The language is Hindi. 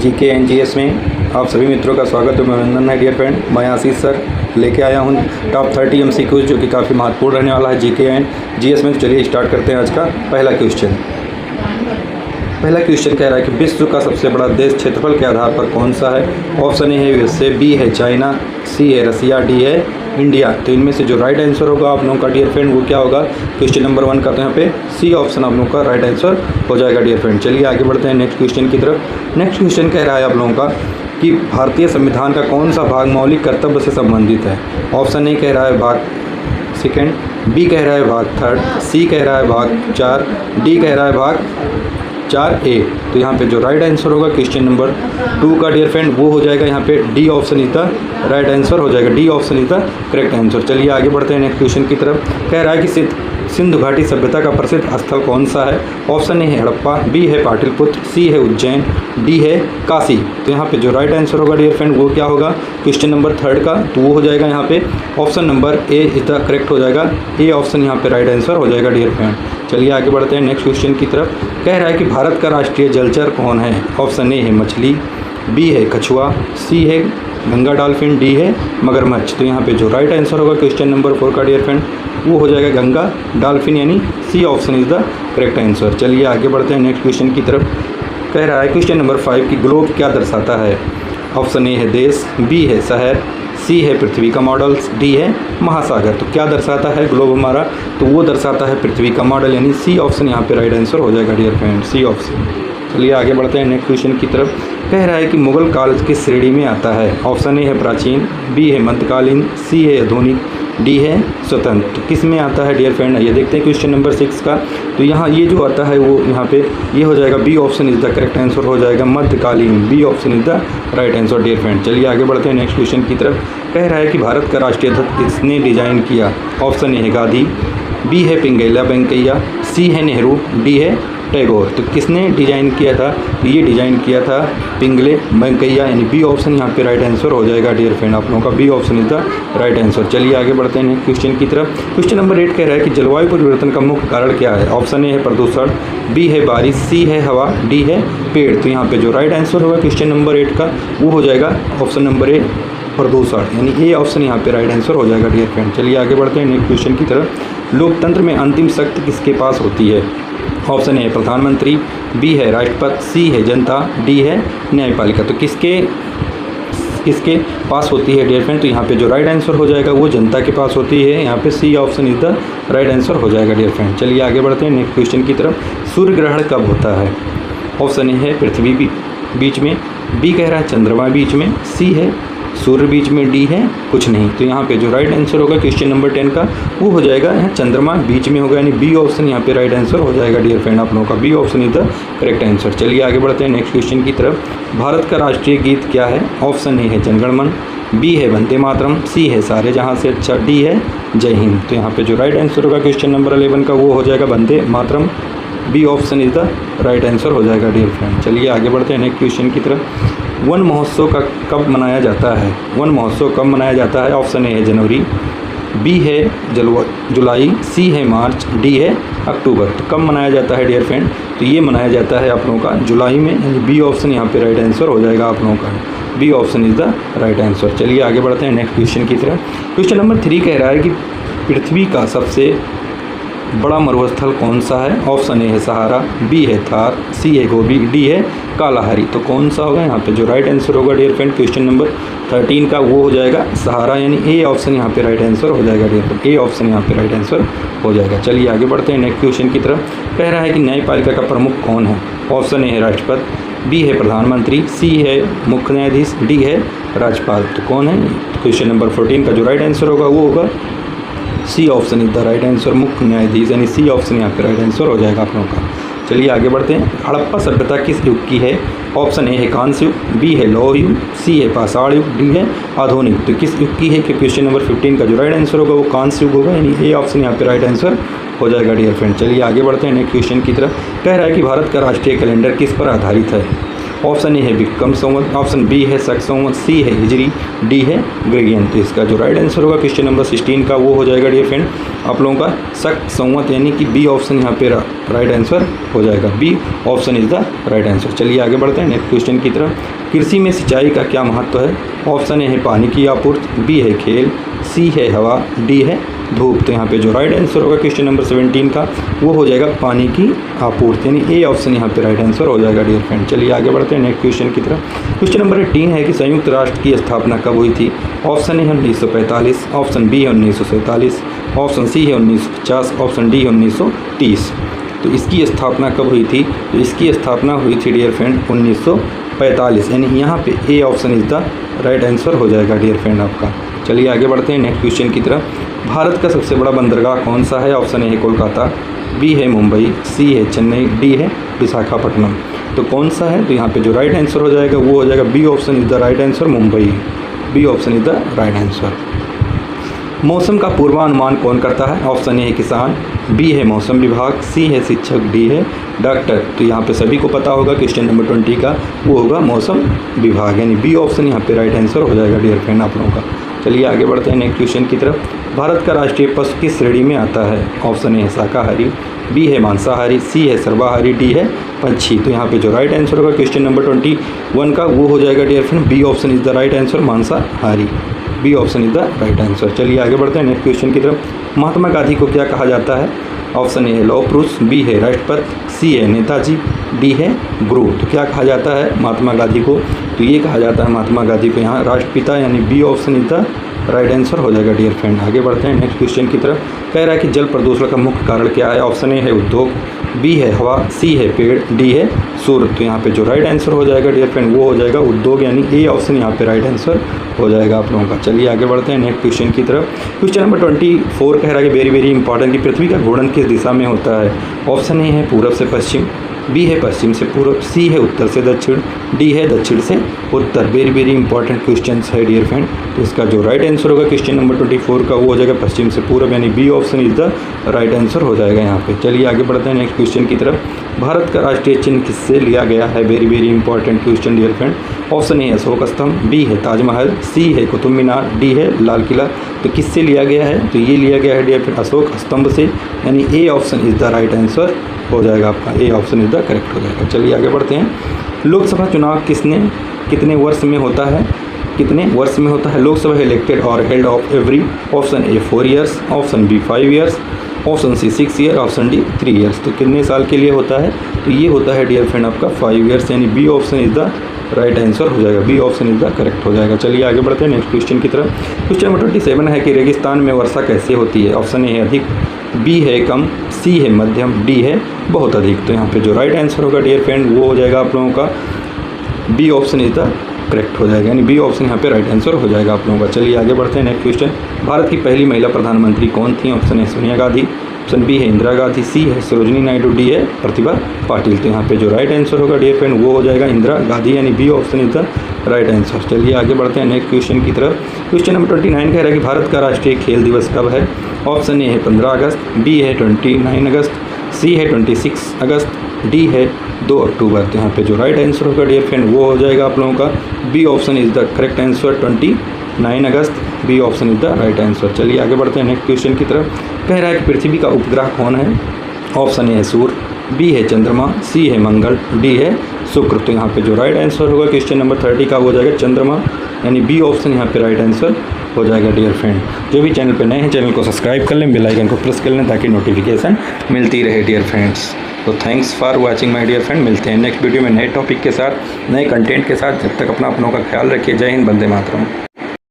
जीके एंड जीएस में आप सभी मित्रों का स्वागत है। अभिनंदन है डियर फ्रेंड। मैं आशीष सर लेके आया हूँ टॉप 30 एमसीक्यूज जो कि काफ़ी महत्वपूर्ण रहने वाला है जीके एंड जीएस में। तो चलिए स्टार्ट करते हैं आज का पहला क्वेश्चन। पहला क्वेश्चन कह रहा है कि विश्व का सबसे बड़ा देश क्षेत्रफल के आधार पर कौन सा है। ऑप्शन ए है यूएसए, बी है चाइना, सी है रसिया, डी है इंडिया। तो इनमें से जो राइट आंसर होगा आप लोगों का डियर फ्रेंड वो क्या होगा। क्वेश्चन नंबर 1 का तो यहाँ पे सी ऑप्शन आप लोगों का राइट आंसर हो जाएगा डियर फ्रेंड। चलिए आगे बढ़ते हैं नेक्स्ट क्वेश्चन की तरफ। नेक्स्ट क्वेश्चन कह रहा है आप लोगों का कि भारतीय संविधान का कौन सा भाग मौलिक कर्तव्य से संबंधित है। ऑप्शन ए कह रहा है भाग सेकेंड, बी कह रहा है भाग थर्ड, सी कह रहा है भाग 4, डी कह रहा है भाग 4A। तो यहाँ पे जो राइट आंसर होगा क्वेश्चन नंबर 2 का डियर फ्रेंड वो हो जाएगा यहाँ पे D option is the right answer हो जाएगा। D option is the correct answer. चलिए आगे बढ़ते हैं नेक्स्ट क्वेश्चन की तरफ। कह रहा है कि सिंधु घाटी सभ्यता का प्रसिद्ध स्थल कौन सा है। ऑप्शन ए है हड़प्पा, बी है पाटलिपुत्र, सी है उज्जैन, डी है काशी। तो यहाँ पे जो राइट आंसर होगा डियर फ्रेंड वो क्या होगा क्वेश्चन नंबर 3 का, तो वो हो जाएगा यहाँ पे option number A is the correct हो जाएगा। ए ऑप्शन यहाँ पे राइट आंसर हो जाएगा डियर फ्रेंड। चलिए आगे बढ़ते हैं नेक्स्ट क्वेश्चन की तरफ। कह रहा है कि भारत का राष्ट्रीय जलचर कौन है। ऑप्शन ए है मछली, बी है कछुआ, सी है गंगा डॉल्फिन, डी है मगरमच्छ। तो यहाँ पे जो राइट आंसर होगा क्वेश्चन नंबर 4 का डियर फ्रेंड वो हो जाएगा गंगा डॉल्फिन, यानी C option is the correct answer. चलिए आगे बढ़ते हैं नेक्स्ट क्वेश्चन की तरफ। कह रहा है क्वेश्चन नंबर 5 की ग्लोब क्या दर्शाता है। ऑप्शन ए है देश, बी है शहर, सी है पृथ्वी का मॉडल, डी है महासागर। तो क्या दर्शाता है ग्लोब हमारा, तो वो दर्शाता है पृथ्वी का मॉडल, यानी सी ऑप्शन यहाँ पे राइट आंसर हो जाएगा डियर फ्रेंड, सी ऑप्शन। चलिए आगे बढ़ते हैं नेक्स्ट क्वेश्चन की तरफ। कह रहा है कि मुगल काल किस श्रेणी में आता है। ऑप्शन ए है प्राचीन, बी है मध्यकालीन, सी है आधुनिक, डी है स्वतंत्र। तो किस में आता है डियर फ्रेंड ये देखते हैं क्वेश्चन नंबर 6 का। तो यहाँ ये जो आता है वो यहाँ पे ये हो जाएगा B option is the correct answer हो जाएगा मध्यकालीन। B option is the right answer dear friend. चलिए आगे बढ़ते हैं नेक्स्ट क्वेश्चन की तरफ। कह रहा है कि भारत का राष्ट्रीय ध्वज किसने डिजाइन किया। ऑप्शन ए है गांधी, बी है पिंगला वेंकैया, सी है नेहरू, डी है टैगोर। तो किसने डिजाइन किया था, ये डिजाइन किया था पिंगले वेंकैया, यानी बी ऑप्शन यहाँ पे राइट आंसर हो जाएगा डियर फ्रेंड। आप लोगों का B option is the right answer. चलिए आगे बढ़ते हैं नेक्स्ट क्वेश्चन की तरफ। क्वेश्चन नंबर 8 कह रहा है कि जलवायु परिवर्तन का मुख्य कारण क्या है। ऑप्शन ए है प्रदूषण, बी है बारिश, सी है हवा, डी है पेड़। तो यहाँ पे जो राइट आंसर होगा क्वेश्चन नंबर 8 का वो हो जाएगा ऑप्शन नंबर ए प्रदूषण, यानी ए ऑप्शन यहाँ पे राइट आंसर हो जाएगा डियर फ्रेंड। चलिए आगे बढ़ते हैं नेक्स्ट क्वेश्चन की तरफ। लोकतंत्र में अंतिम शक्ति किसके पास होती है। ऑप्शन ए प्रधानमंत्री, बी है राष्ट्रपति, सी है जनता, डी है न्यायपालिका। तो किसके पास होती है डियर फ्रेंड, तो यहाँ पे जो राइट आंसर हो जाएगा वो जनता के पास होती है। यहाँ पे C option is the right answer हो जाएगा डियर फ्रेंड। चलिए आगे बढ़ते हैं नेक्स्ट क्वेश्चन की तरफ। सूर्य ग्रहण कब होता है। ऑप्शन ए है पृथ्वी बीच में, बी कह रहा है चंद्रमा बीच में, सी है सूर्य बीच में, डी है कुछ नहीं। तो यहाँ पे जो राइट आंसर होगा क्वेश्चन नंबर 10 का वो हो जाएगा यहाँ चंद्रमा बीच में होगा, यानी बी ऑप्शन यहाँ पे राइट आंसर हो जाएगा डियर फ्रेंड। आप लोगों का B option is the correct answer. चलिए आगे बढ़ते हैं नेक्स्ट क्वेश्चन की तरफ। भारत का राष्ट्रीय गीत क्या है। ऑप्शन ए है जनगण मन, बी है वंदे मातरम, सी है सारे जहाँ से अच्छा, डी है जय हिंद। तो यहाँ पे जो राइट आंसर होगा क्वेश्चन नंबर 11 का वो हो जाएगा Vande Mataram. B option is the right answer हो जाएगा डियर फ्रेंड। चलिए आगे बढ़ते हैं नेक्स्ट क्वेश्चन की तरफ। वन महोत्सव का कब मनाया जाता है। वन महोत्सव कब मनाया जाता है। ऑप्शन ए है जनवरी, बी है जुलाई, सी है मार्च, डी है अक्टूबर। तो कब मनाया जाता है डियर फ्रेंड, तो ये मनाया जाता है आप लोगों का जुलाई में, यानी बी ऑप्शन यहाँ पे राइट आंसर हो जाएगा आप लोगों का। B option is the right answer. चलिए आगे बढ़ते हैं नेक्स्ट क्वेश्चन की तरफ। क्वेश्चन नंबर 3 कह रहा है कि पृथ्वी का सबसे बड़ा मरुस्थल कौन सा है। ऑप्शन ए है सहारा, बी है थार, सी है गोबी, डी है कालाहारी। तो कौन सा होगा यहाँ पे जो राइट आंसर होगा डियर फ्रेंड क्वेश्चन नंबर 13 का वो हो जाएगा सहारा, यानी ए ऑप्शन यहाँ पे राइट आंसर हो जाएगा डियर फ्रेंड। ए ऑप्शन यहाँ पे राइट आंसर हो जाएगा। चलिए आगे बढ़ते हैं नेक्स्ट क्वेश्चन की तरफ। कह रहा है कि न्यायपालिका का प्रमुख कौन है। ऑप्शन ए है राष्ट्रपति, बी है प्रधानमंत्री, सी है मुख्य न्यायाधीश, डी है राज्यपाल। तो कौन है क्वेश्चन नंबर 14 का जो राइट आंसर होगा वो होगा C option is the right answer मुख्य न्यायाधीश, यानी सी ऑप्शन यहाँ पे राइट आंसर हो जाएगा आप लोगों का। चलिए आगे बढ़ते हैं। हड़प्पा सभ्यता किस युग की है। ऑप्शन ए है कांस्य युग, बी है लौह युग, सी है पाषाण युग, डी है आधुनिक। तो किस युग की है कि क्वेश्चन नंबर 15 का जो राइट आंसर होगा वो कांस्य युग होगा, यानी ए ऑप्शन यहाँ पे राइट आंसर हो जाएगा डियर फ्रेंड। चलिए आगे बढ़ते हैं नेक्स्ट क्वेश्चन की तरफ। कह रहा है कि भारत का राष्ट्रीय कैलेंडर किस पर आधारित है। ऑप्शन ए है विक्रम संवत, ऑप्शन बी है शक संवत, सी है हिजरी, डी है ग्रेगियन। तो इसका जो राइट आंसर होगा क्वेश्चन नंबर 16 का वो हो जाएगा डियर फ्रेंड आप लोगों का शक संवत, यानी कि बी ऑप्शन यहाँ पे राइट आंसर हो जाएगा। B option is the right answer. चलिए आगे बढ़ते हैं नेक्स्ट क्वेश्चन की तरफ। कृषि में सिंचाई का क्या महत्व है? ऑप्शन ए है पानी की आपूर्ति, बी है खेल, सी है हवा, डी है धूप। तो यहाँ पे जो राइट आंसर होगा क्वेश्चन नंबर 17 का वो हो जाएगा पानी की आपूर्ति, यानी ए ऑप्शन यहाँ पे राइट आंसर हो जाएगा डियर फ्रेंड। चलिए आगे बढ़ते हैं नेक्स्ट क्वेश्चन की तरफ। क्वेश्चन नंबर 18 है कि संयुक्त राष्ट्र की स्थापना कब हुई थी? ऑप्शन ए है 1945, ऑप्शन बी है 1947, ऑप्शन सी है 1950, ऑप्शन डी है 1930। तो इसकी स्थापना कब हुई थी? तो इसकी स्थापना हुई थी डियर फ्रेंड 1945, यानी यहाँ पे A option is the right answer हो जाएगा डियर फ्रेंड आपका। चलिए आगे बढ़ते हैं नेक्स्ट क्वेश्चन की तरफ। भारत का सबसे बड़ा बंदरगाह कौन सा है? ऑप्शन ए है कोलकाता, बी है मुंबई, सी है चेन्नई, डी है विशाखापट्टनम। तो कौन सा है? तो यहाँ पे जो राइट आंसर हो जाएगा वो हो जाएगा B option is the right answer, Mumbai. B option is the right answer. मौसम का पूर्वानुमान कौन करता है? ऑप्शन ए है किसान, बी है मौसम विभाग, सी है शिक्षक, डी है डॉक्टर। तो यहाँ पे सभी को पता होगा क्वेश्चन नंबर 20 का वो होगा मौसम विभाग, यानी बी ऑप्शन यहाँ पे राइट आंसर हो जाएगा डियर फ्रेंड आप लोगों का। चलिए आगे बढ़ते हैं नेक्स्ट क्वेश्चन की तरफ। भारत का राष्ट्रीय पशु किस श्रेणी में आता है? ऑप्शन ए है शाकाहारी, बी है मांसाहारी, सी है सर्वाहारी, डी है पंछी। तो यहाँ पे जो राइट आंसर होगा क्वेश्चन नंबर 21 का वो हो जाएगा dear friend B option is the right answer, मांसाहारी। B option is the right answer. चलिए आगे बढ़ते हैं नेक्स्ट क्वेश्चन की तरफ। महात्मा गांधी को क्या कहा जाता है? ऑप्शन ए है लौह पुरुष, बी है राष्ट्रपति, सी है नेताजी, डी है गुरु। तो क्या कहा जाता है महात्मा गांधी को? तो ये कहा जाता है महात्मा गांधी को यहाँ राष्ट्रपिता, यानी B option is the right answer हो जाएगा डियर फ्रेंड। आगे बढ़ते हैं नेक्स्ट क्वेश्चन की तरफ। कह रहा है कि जल प्रदूषण का मुख्य कारण क्या है? ऑप्शन ए है उद्योग, बी है हवा, सी है पेड़, डी है सूर्य। तो यहाँ पे जो राइट आंसर हो जाएगा डियर फ्रेंड वो हो जाएगा उद्योग, यानी ए ऑप्शन यहाँ पे राइट आंसर हो जाएगा आप लोगों का। चलिए आगे बढ़ते हैं नेक्स्ट क्वेश्चन की तरफ। क्वेश्चन नंबर 24 कह रहा है कि वेरी वेरी इंपॉर्टेंट कि पृथ्वी का घूर्णन किस दिशा में होता है? ऑप्शन ए है पूरब से पश्चिम, बी है पश्चिम से पूर्व, सी है उत्तर से दक्षिण, डी है दक्षिण से उत्तर। वेरी वेरी इंपॉर्टेंट क्वेश्चन है डियर फ्रेंड। तो इसका जो राइट आंसर होगा क्वेश्चन नंबर 24 का वो हो जाएगा पश्चिम से पूर्व, यानी B option is the right answer हो जाएगा यहाँ पे। चलिए आगे बढ़ते हैं नेक्स्ट क्वेश्चन की तरफ। भारत का राष्ट्रीय चिन्ह किससे लिया गया है? Very very important question dear friend. Option A है अशोक स्तंभ, बी है ताजमहल, सी है कुतुब मीनार, डी है लाल किला। तो किससे लिया गया है? तो ये लिया गया है डियर फ्रेंड अशोक स्तंभ से, यानी A option is the right answer हो जाएगा आपका। A option is the correct हो जाएगा। चलिए आगे बढ़ते हैं। लोकसभा चुनाव कितने वर्ष में होता है? कितने वर्ष में होता है? लोकसभा इलेक्टेड और held of every. Option A 4 years, option B 5 years, option C 6 year, option D 3 years. तो कितने साल के लिए होता है? तो ये होता है डियर फ्रेंड आपका 5 ईयर्स, यानी B option is the right answer हो जाएगा। B option is the correct हो जाएगा। चलिए आगे बढ़ते हैं नेक्स्ट क्वेश्चन की तरफ। क्वेश्चन नंबर 27 है कि रेगिस्तान में वर्षा कैसे होती है? ऑप्शन ए है अधिक, बी है कम, सी है मध्यम, डी है बहुत अधिक। तो यहाँ पे जो राइट आंसर होगा डियर फ्रेंड वो हो जाएगा आप लोगों का B option is the correct हो जाएगा, यानी बी ऑप्शन यहाँ पे राइट आंसर हो जाएगा आप लोगों का। चलिए आगे बढ़ते हैं नेक्स्ट क्वेश्चन। भारत की पहली महिला प्रधानमंत्री कौन थी? Option A Sonia Gandhi, option B है इंदिरा गांधी, सी है सरोजिनी नायडू, डी है प्रतिभा पाटिल। तो यहाँ पे जो राइट आंसर होगा डियर फ्रेंड वो हो जाएगा इंदिरा गांधी, यानी B option is the right answer. चलिए आगे बढ़ते हैं नेक्स्ट क्वेश्चन की तरफ। क्वेश्चन नंबर 29 कह रहा है कि भारत का राष्ट्रीय खेल दिवस कब है? ऑप्शन ए है 15 अगस्त, बी है 29 अगस्त, सी है 26 अगस्त, डी है 2 अक्टूबर। तो यहाँ पे जो राइट आंसर होगा डियर फ्रेंड वो हो जाएगा आप लोगों का B option is the correct answer 29 अगस्त। B option is the right answer. चलिए आगे बढ़ते हैं नेक्स्ट क्वेश्चन की तरफ। कह रहा है कि पृथ्वी का उपग्रह कौन है? ऑप्शन ए है सूर्य, बी है चंद्रमा, सी है मंगल, डी है शुक्र। तो यहाँ पे जो राइट आंसर होगा क्वेश्चन नंबर 30 का वो हो जाएगा चंद्रमा, यानी बी ऑप्शन यहाँ पे राइट आंसर हो जाएगा डियर फ्रेंड। जो भी चैनल पे नए हैं चैनल को सब्सक्राइब कर लें, बेल आइकन को प्रेस कर लें ताकि नोटिफिकेशन मिलती रहे डियर फ्रेंड्स। तो thanks for watching my dear friend. मिलते हैं नेक्स्ट वीडियो में नए टॉपिक के साथ, नए कंटेंट के साथ। जब तक अपनों का ख्याल रखिए। जय हिंद, वंदे मातरम।